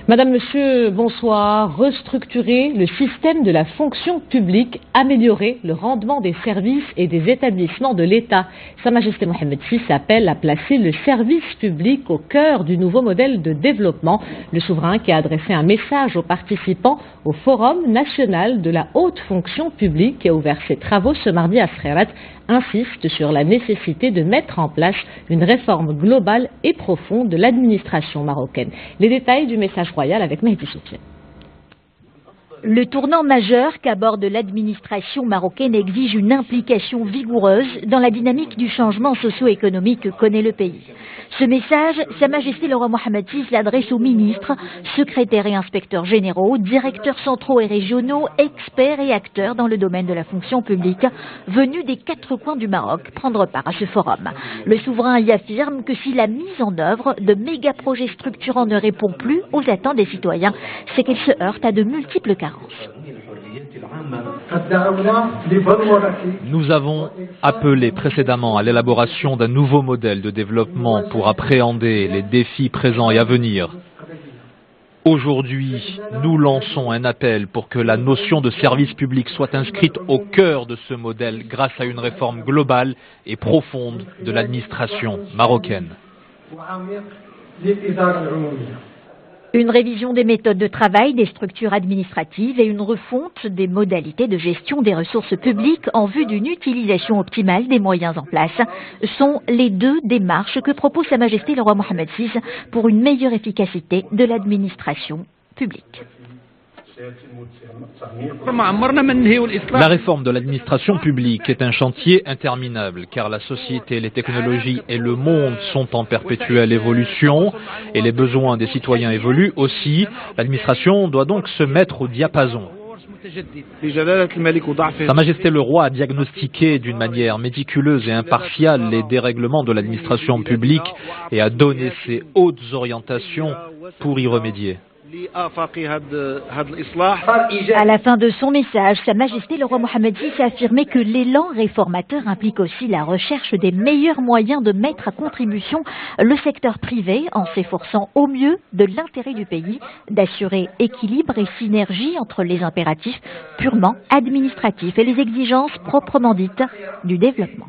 Madame, Monsieur, bonsoir. Restructurer le système de la fonction publique, améliorer le rendement des services et des établissements de l'État. Sa Majesté Mohamed VI appelle à placer le service public au cœur du nouveau modèle de développement. Le souverain qui a adressé un message aux participants au Forum national de la haute fonction publique qui a ouvert ses travaux ce mardi à Skhairat insiste sur la nécessité de mettre en place une réforme globale et profonde de l'administration marocaine. Les détails du message royal avec Mehdi Soufiane. Le tournant majeur qu'aborde l'administration marocaine exige une implication vigoureuse dans la dynamique du changement socio-économique que connaît le pays. Ce message, Sa Majesté le roi Mohamed VI l'adresse aux ministres, secrétaires et inspecteurs généraux, directeurs centraux et régionaux, experts et acteurs dans le domaine de la fonction publique, venus des 4 coins du Maroc prendre part à ce forum. Le souverain y affirme que si la mise en œuvre de méga-projets structurants ne répond plus aux attentes des citoyens, c'est qu'elle se heurte à de multiples carences. Nous avons appelé précédemment à l'élaboration d'un nouveau modèle de développement pour appréhender les défis présents et à venir. Aujourd'hui, nous lançons un appel pour que la notion de service public soit inscrite au cœur de ce modèle grâce à une réforme globale et profonde de l'administration marocaine. Une révision des méthodes de travail, des structures administratives et une refonte des modalités de gestion des ressources publiques en vue d'une utilisation optimale des moyens en place sont les 2 démarches que propose Sa Majesté le roi Mohamed VI pour une meilleure efficacité de l'administration publique. La réforme de l'administration publique est un chantier interminable car la société, les technologies et le monde sont en perpétuelle évolution et les besoins des citoyens évoluent aussi. L'administration doit donc se mettre au diapason. Sa Majesté le roi a diagnostiqué d'une manière méticuleuse et impartiale les dérèglements de l'administration publique et a donné ses hautes orientations pour y remédier. À la fin de son message, Sa Majesté le roi Mohamed VI a affirmé que l'élan réformateur implique aussi la recherche des meilleurs moyens de mettre à contribution le secteur privé en s'efforçant au mieux de l'intérêt du pays, d'assurer équilibre et synergie entre les impératifs purement administratifs et les exigences proprement dites du développement.